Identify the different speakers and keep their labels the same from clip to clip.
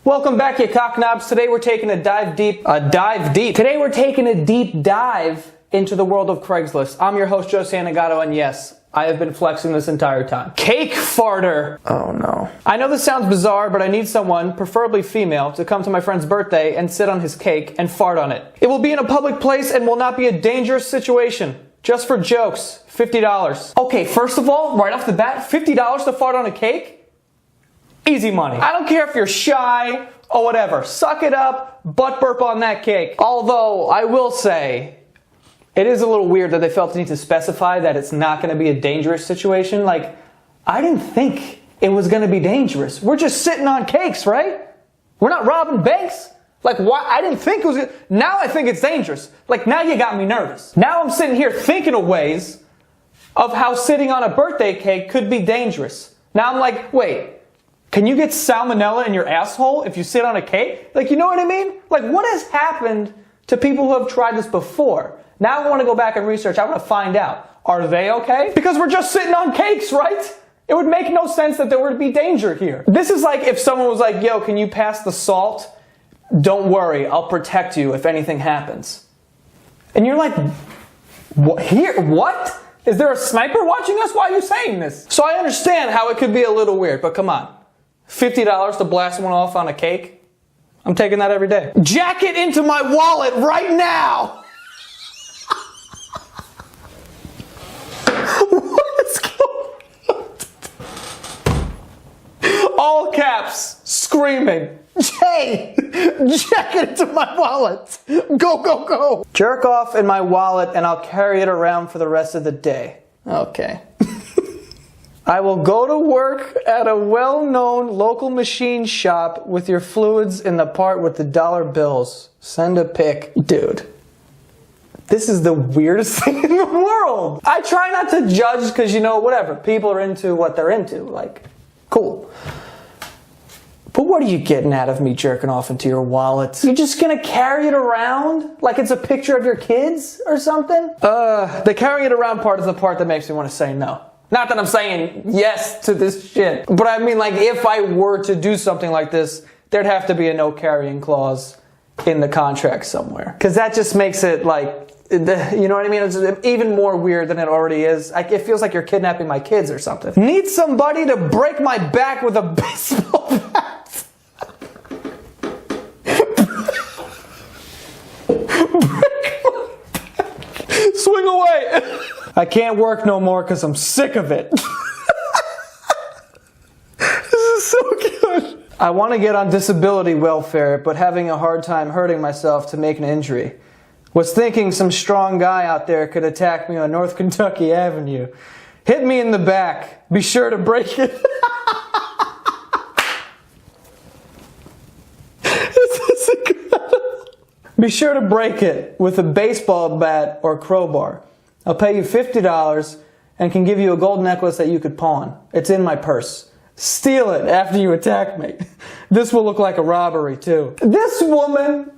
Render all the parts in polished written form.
Speaker 1: Welcome back, you cocknobs. Today we're taking a Today we're taking a deep dive into the world of Craigslist. I'm your host, Joe Santagato, and yes, I have been flexing this entire time. Cake farter. Oh no. I know this sounds bizarre, but I need someone, preferably female, to come to my friend's birthday and sit on his cake and fart on it. It will be in a public place and will not be a dangerous situation. Just for jokes, $50. Okay, first of all, right off the bat, $50 to fart on a cake? Easy money. I don't care if you're shy or whatever. Suck it up, butt burp on that cake. Although, I will say, it is a little weird that they felt the need to specify that it's not going to be a dangerous situation. Like, I didn't think it was going to be dangerous. We're just sitting on cakes, right? We're not robbing banks. Like, why? I didn't think it was. Now I think it's dangerous. Like, now you got me nervous. Now I'm sitting here thinking of ways of how sitting on a birthday cake could be dangerous. Now I'm like, wait. Can you get salmonella in your asshole if you sit on a cake? Like, you know what I mean? Like, what has happened to people who have tried this before? Now I want to go back and research. I want to find out. Are they okay? Because we're just sitting on cakes, right? It would make no sense that there would be danger here. This is like if someone was like, yo, can you pass the salt? Don't worry, I'll protect you if anything happens. And you're like, what? Here? What? Is there a sniper watching us? Why are you saying this? So I understand how it could be a little weird, but come on. $50 to blast one off on a cake? I'm taking that every day. Jack it into my wallet right now! What is going on? All caps, screaming, Jay, jack it into my wallet. Go, go, go. Jerk off in my wallet and I'll carry it around for the rest of the day. Okay. I will go to work at a well-known local machine shop with your fluids in the part with the dollar bills. Send a pic. Dude, this is the weirdest thing in the world. I try not to judge because, you know, whatever. People are into what they're into. Like, cool. But what are you getting out of me jerking off into your wallet? You're just gonna carry it around like it's a picture of your kids or something? The carrying it around part is the part that makes me want to say no. Not that I'm saying yes to this shit, but I mean, like, if I were to do something like this, there'd have to be a no carrying clause in the contract somewhere. Because that just makes it like, you know what I mean? It's even more weird than it already is. It feels like you're kidnapping my kids or something. Need somebody to break my back with a baseball bat. Swing away. I can't work no more because I'm sick of it. This is so good. I want to get on disability welfare, but having a hard time hurting myself to make an injury. Was thinking some strong guy out there could attack me on North Kentucky Avenue. Hit me in the back. Be sure to break it. This is incredible. Be sure to break it with a baseball bat or crowbar. I'll pay you $50 and can give you a gold necklace that you could pawn. It's in my purse. Steal it after you attack me. This will look like a robbery too. This woman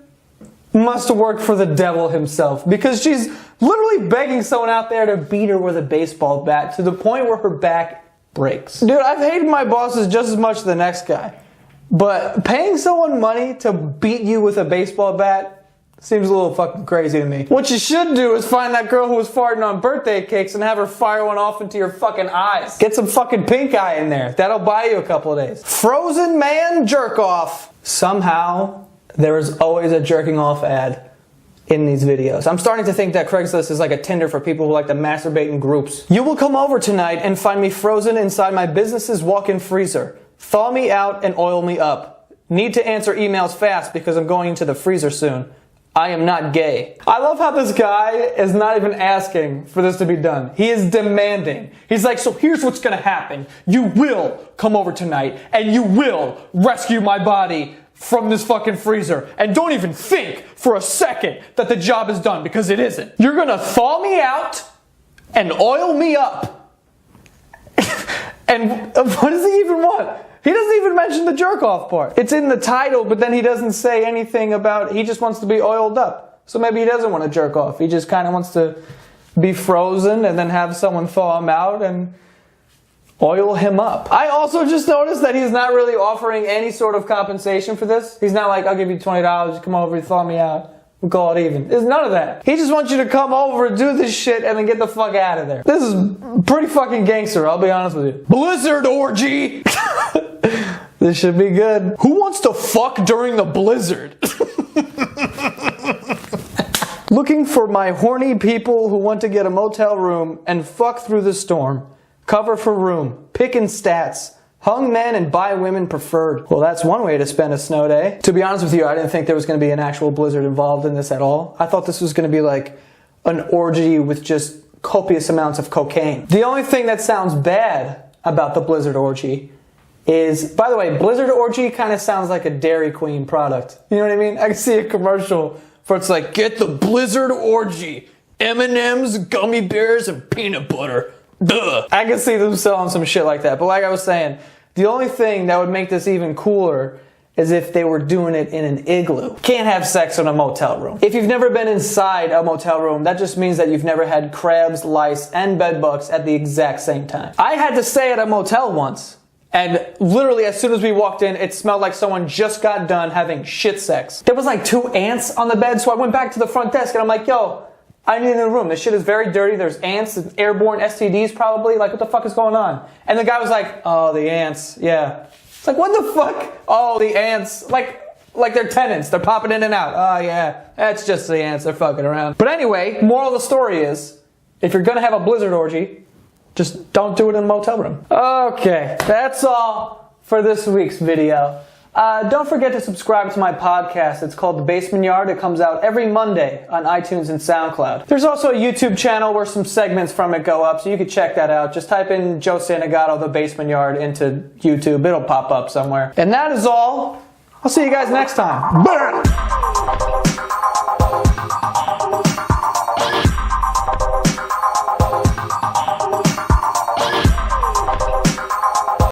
Speaker 1: must work for the devil himself because she's literally begging someone out there to beat her with a baseball bat to the point where her back breaks. Dude, I've hated my bosses just as much as the next guy. But paying someone money to beat you with a baseball bat seems a little fucking crazy to me. What you should do is find that girl who was farting on birthday cakes and have her fire one off into your fucking eyes. Get some fucking pink eye in there. That'll buy you a couple of days. Frozen man jerk off. Somehow, there is always a jerking off ad in these videos. I'm starting to think that Craigslist is like a Tinder for people who like to masturbate in groups. You will come over tonight and find me frozen inside my business's walk-in freezer. Thaw me out and oil me up. Need to answer emails fast because I'm going into the freezer soon. I am not gay. I love how this guy is not even asking for this to be done. He is demanding. He's like, so here's what's gonna happen. You will come over tonight and you will rescue my body from this fucking freezer. And don't even think for a second that the job is done because it isn't. You're gonna thaw me out and oil me up. And what does he even want? He doesn't even mention the jerk-off part. It's in the title, but then he doesn't say anything about, he just wants to be oiled up. So maybe he doesn't want to jerk off. He just kind of wants to be frozen and then have someone thaw him out and Oil him up. I also just noticed that he's not really offering any sort of compensation for this. He's not like, I'll give you $20, come over and throw me out. We'll call it even. There's none of that. He just wants you to come over and do this shit and then get the fuck out of there. This is pretty fucking gangster, I'll be honest with you. Blizzard orgy! This should be good. Who wants to fuck during the blizzard? Looking for my horny people who want to get a motel room and fuck through the storm. Cover for room. Pickin' stats. Hung men and bi women preferred. Well, that's one way to spend a snow day. To be honest with you, I didn't think there was going to be an actual blizzard involved in this at all. I thought this was going to be like an orgy with just copious amounts of cocaine. The only thing that sounds bad about the blizzard orgy is, by the way, blizzard orgy kind of sounds like a Dairy Queen product. You know what I mean? I can see a commercial where it's like, get the blizzard orgy. M&M's, gummy bears, and peanut butter. Duh. I can see them selling some shit like that. But like I was saying, the only thing that would make this even cooler is if they were doing it in an igloo. Can't have sex in a motel room. If you've never been inside a motel room, that just means that you've never had crabs, lice, and bedbugs at the exact same time. I had to stay at a motel once, and literally as soon as we walked in, it smelled like someone just got done having shit sex. There was like 2 ants on the bed, so I went back to the front desk and I'm like, yo, I need a new room. This shit is very dirty. There's ants, airborne STDs probably. Like, what the fuck is going on? And the guy was like, oh, the ants. Yeah. It's like, what the fuck? Oh, the ants. Like they're tenants. They're popping in and out. Oh, yeah. That's just the ants. They're fucking around. But anyway, moral of the story is, if you're going to have a blizzard orgy, just don't do it in a motel room. Okay. That's all for this week's video. Don't forget to subscribe to my podcast. It's called The Basement Yard. It comes out every Monday on iTunes and SoundCloud. There's also a YouTube channel where some segments from it go up, so you can check that out. Just type in Joe Santagato, The Basement Yard into YouTube. It'll pop up somewhere. And that is all. I'll see you guys next time. Bye!